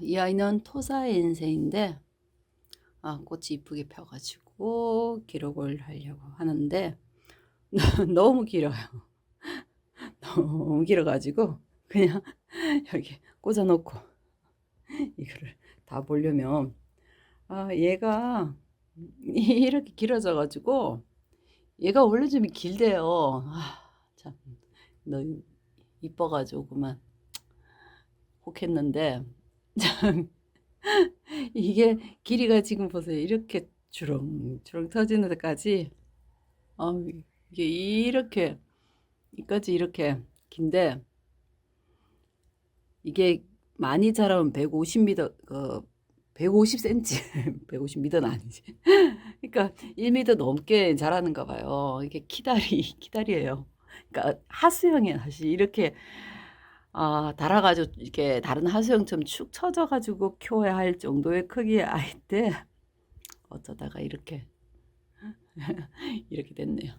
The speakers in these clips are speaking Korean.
이 아이는 토사엔세인데, 꽃이 이쁘게 펴가지고 기록을 하려고 하는데, 너무 길어요. 너무 길어가지고, 그냥 여기 꽂아놓고, 이거를 다 보려면, 얘가 이렇게 길어져가지고, 얘가 원래 좀 길대요. 참, 너 이뻐가지고 그만 혹했는데, 참, 이게 길이가 지금 보세요. 이렇게 주렁주렁 터지는 데까지, 아, 이게 이렇게, 이까지 이렇게 긴데, 이게 많이 자라면 150m, 150cm, 150m는 아니지. 그러니까 1m 넘게 자라는가 봐요. 이게 키다리예요. 그러니까 하수형이에요. 사실 이렇게 달아가지고 이렇게 다른 하수형처럼 축 처져가지고 키워야 할 정도의 크기의 아이인데 어쩌다가 이렇게 됐네요.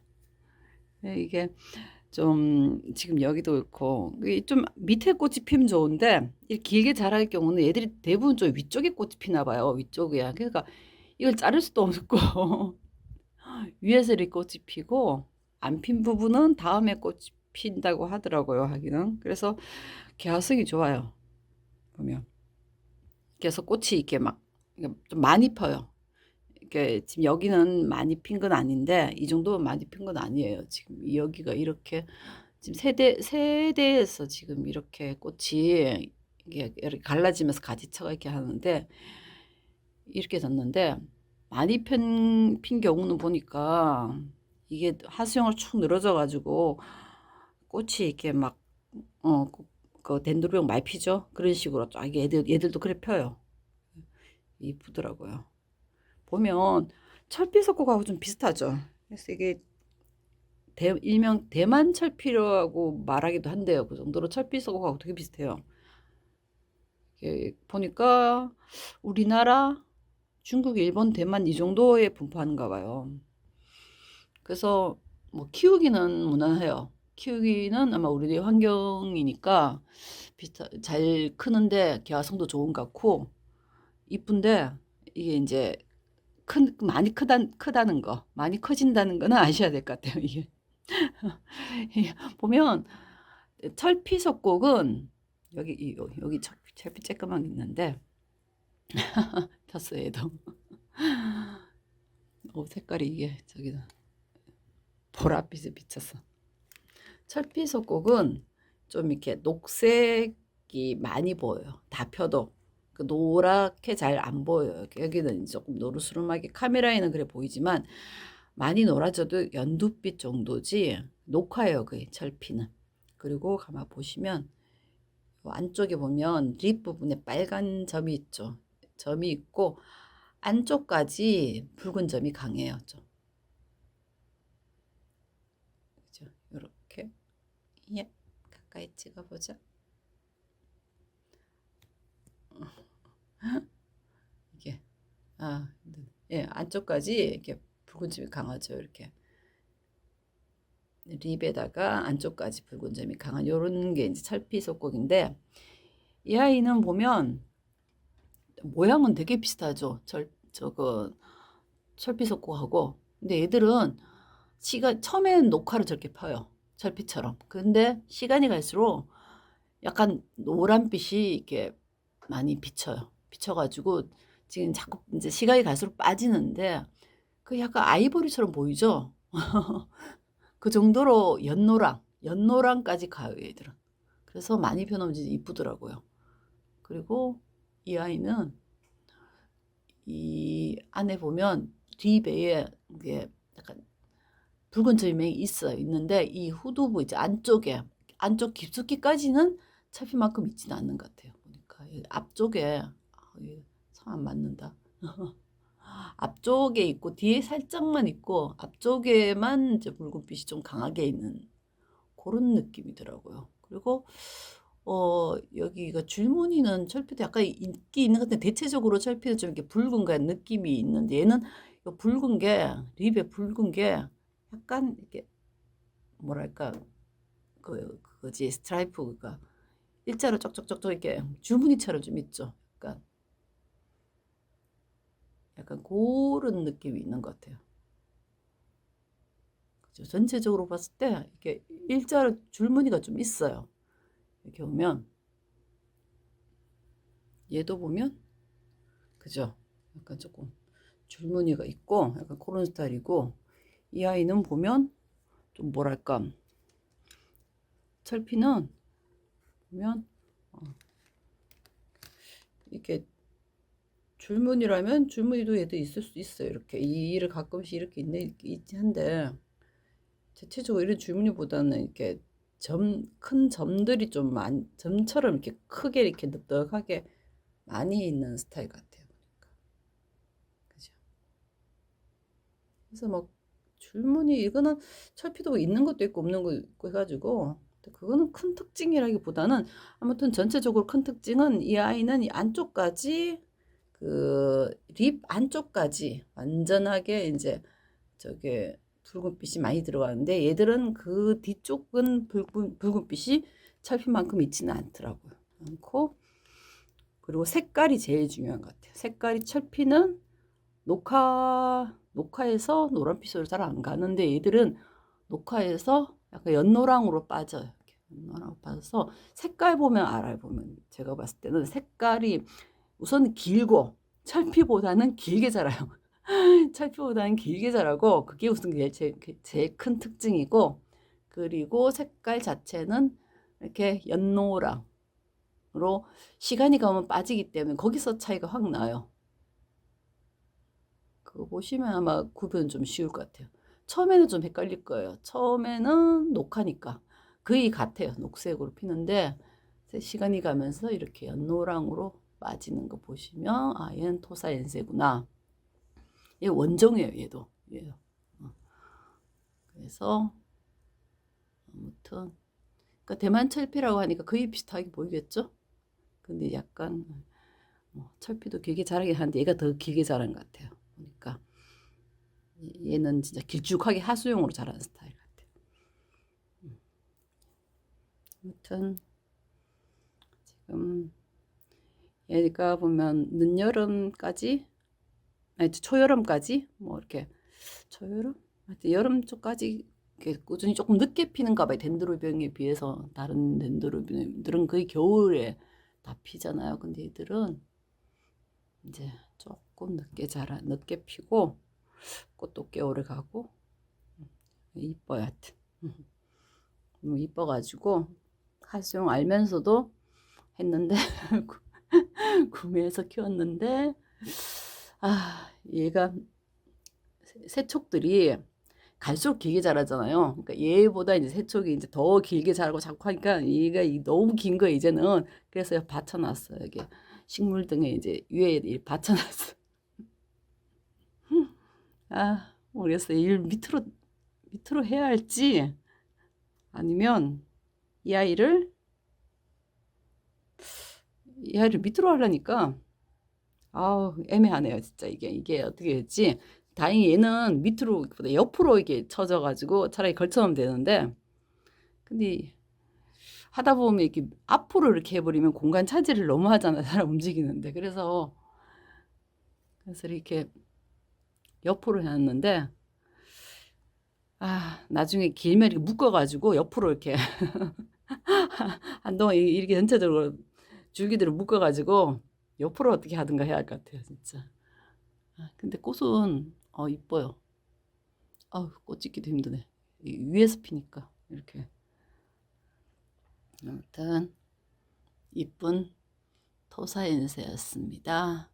네, 이게 좀 지금 여기도 그렇고 이게 좀 밑에 꽃이 피면 좋은데 이렇게 길게 자랄 경우는 얘들이 대부분 좀 위쪽에 꽃이 피나 봐요. 위쪽이야. 그러니까 이걸 자를 수도 없고 위에서 이렇게 꽃이 피고 안 핀 부분은 다음에 꽃이 핀다고 하더라고요. 하기는. 그래서 개화성이 좋아요. 보면. 그래서 꽃이 이렇게 막 좀 많이 펴요. 이렇게 지금 여기는 많이 핀 건 아닌데 이 정도면 많이 핀 건 아니에요. 지금 여기가 이렇게 지금 세대에서 지금 이렇게 꽃이 이렇게 갈라지면서 가지쳐가 이렇게 하는데 이렇게 졌는데 많이 핀 경우는 보니까 이게 하수형을 축 늘어져 가지고 꽃이 이렇게 막 그 덴드로병 많이 피죠. 그런 식으로 쫙 얘들도 그래 펴요. 이쁘더라고요. 보면 철피석고하고 좀 비슷하죠. 그래서 이게 일명 대만 철피라고 말하기도 한데요. 그 정도로 철피석고하고 되게 비슷해요. 보니까 우리나라, 중국, 일본, 대만 이 정도에 분포하는가 봐요. 그래서 뭐 키우기는 무난해요. 키우기는 아마 우리 환경이니까 잘 크는데 개화성도 좋은 것 같고 이쁜데 이게 이제 많이 크다는 거, 많이 커진다는 거는 아셔야 될 것 같아요. 이게 보면 철피석곡은 여기 철피 쬐끄만 있는데 폈어요. 얘도 색깔이 이게 저기다 보랏빛에 비쳤어. 철피석곡은 좀 이렇게 녹색이 많이 보여요. 다 펴도 그 노랗게 잘 안 보여요. 여기는 조금 노르스름하게 카메라에는 그래 보이지만 많이 노라져도 연두빛 정도지 녹화예요. 그 철피는. 그리고 가만 보시면 안쪽에 보면 립 부분에 빨간 점이 있죠. 점이 있고 안쪽까지 붉은 점이 강해요. 좀. 그죠? 이렇게 예, 가까이 찍어보자. 이게 안쪽까지 이렇게 붉은 점이 강하죠. 이렇게 립에다가 안쪽까지 붉은 점이 강한 요런 게 이제 철피석곡인데 이 아이는 보면 모양은 되게 비슷하죠. 저거 철피석곡하고 근데 얘들은 처음에는 녹화를 저렇게 펴요. 철피처럼. 근데 시간이 갈수록 약간 노란빛이 이렇게 많이 비쳐요. 비쳐가지고 지금 자꾸 이제 시간이 갈수록 빠지는데 그 약간 아이보리처럼 보이죠? 그 정도로 연노랑까지 가요, 얘들은. 그래서 많이 펴놓으면 진짜 이쁘더라고요. 그리고 이 아이는 이 안에 보면 뒷배에 이게 약간 붉은 점이 있는데 이 후두부 이제 안쪽 깊숙이까지는 차피만큼 있지는 않는 것 같아요. 보니까 앞쪽에 참 안 맞는다. 앞쪽에 있고 뒤에 살짝만 있고 앞쪽에만 이제 붉은빛이 좀 강하게 있는 그런 느낌이더라고요. 그리고 여기가 줄무늬는 철피도 약간 인기 있는 것 같은데 대체적으로 철피는 좀 이렇게 붉은 거 느낌이 있는데 얘는 붉은 게 립에 붉은 게 약간 이렇게 뭐랄까 그거지 스트라이프가 일자로 쪽쪽쪽쪽 이렇게 줄무늬처럼 좀 있죠. 약간 그런 느낌이 있는 것 같아요. 그죠? 전체적으로 봤을 때 이렇게 일자로 줄무늬가 좀 있어요. 이렇게 보면 얘도 보면 그죠? 약간 조금 줄무늬가 있고 약간 그런 스타일이고 이 아이는 보면 좀 뭐랄까 철피는 보면 이렇게 줄무늬라면 줄무늬도 얘도 있을 수 있어요. 이렇게 이를 가끔씩 이렇게 있긴 한데 대체적으로 이런 줄무늬보다는 이렇게 큰 점들이 좀 점처럼 이렇게 크게 이렇게 넓적하게 많이 있는 스타일 같아요. 보니까. 그죠? 그래서 막 줄무늬 이거는 철피도 있는 것도 있고 없는 것도 있고 해가지고 그거는 큰 특징이라기보다는 아무튼 전체적으로 큰 특징은 이 아이는 이 안쪽까지 그 립 안쪽까지 완전하게 이제 저게 붉은빛이 많이 들어가는데 얘들은 그 뒤쪽은 붉은빛이 철피만큼 있지는 않더라고요. 않고 그리고 색깔이 제일 중요한 것 같아요. 색깔이 철피는 녹화에서 노란빛으로 잘 안 가는데 얘들은 녹화에서 약간 연노랑으로 빠져요. 이렇게 연노랑으로 빠져서 색깔 보면 알아요. 보면 제가 봤을 때는 색깔이 우선 길고 철피보다는 길게 자라요. 철피보다는 길게 자라고 그게 우선 제일 큰 특징이고 그리고 색깔 자체는 이렇게 연노랑으로 시간이 가면 빠지기 때문에 거기서 차이가 확 나요. 그거 보시면 아마 구분 좀 쉬울 것 같아요. 처음에는 좀 헷갈릴 거예요. 처음에는 녹하니까 거의 같아요. 녹색으로 피는데 시간이 가면서 이렇게 연노랑으로 빠지는 거 보시면 아 얘는 토사엔세구나. 얘 원종이에요. 얘도. 얘요. 그래서 아무튼 그러니까 대만 철피라고 하니까 거의 비슷하게 보이겠죠? 근데 약간 철피도 길게 자라긴 하는데 얘가 더 길게 자란 것 같아요. 보니까 얘는 진짜 길쭉하게 하수용으로 자라는 스타일 같아요. 아무튼 지금 얘가 보면 늦여름까지 아니 초여름까지 뭐 이렇게 초여름 하여튼 여름 쪽까지 이렇게 꾸준히 조금 늦게 피는가 봐요. 덴드로비움에 비해서 다른 덴드로비움들은 거의 겨울에 다 피잖아요. 근데 얘들은 이제 조금 늦게 피고 꽃도 꽤 오래 가고 이뻐요. 하여튼 너무 이뻐가지고 하수용 알면서도 했는데 구매해서 키웠는데 아 얘가 새촉들이 갈수록 길게 자라잖아요. 그러니까 얘보다 이제 새촉이 이제 더 길게 자라고 자꾸 하니까 얘가 너무 긴 거 이제는 그래서 받쳐놨어요. 여기 식물 등에 이제 위에 받쳐놨어. 아 모르겠어요. 일 밑으로 해야 할지 아니면 이 아이를 밑으로 하려니까 아우 애매하네요. 진짜 이게 어떻게 했지? 다행히 얘는 밑으로 옆으로 이게 쳐져가지고 차라리 걸쳐놓으면 되는데 근데 하다 보면 이렇게 앞으로 이렇게 해버리면 공간 차지를 너무 하잖아요. 사람 움직이는데 그래서 이렇게 옆으로 해놨는데 아 나중에 길면 이렇게 묶어가지고 옆으로 이렇게 한동안 이렇게 전체적으로 줄기들을 묶어가지고 옆으로 어떻게 하든가 해야 할 것 같아요. 진짜. 근데 꽃은 이뻐요. 꽃 찍기도 힘드네. 위에서 피니까 이렇게. 아무튼 이쁜 토사인새였습니다.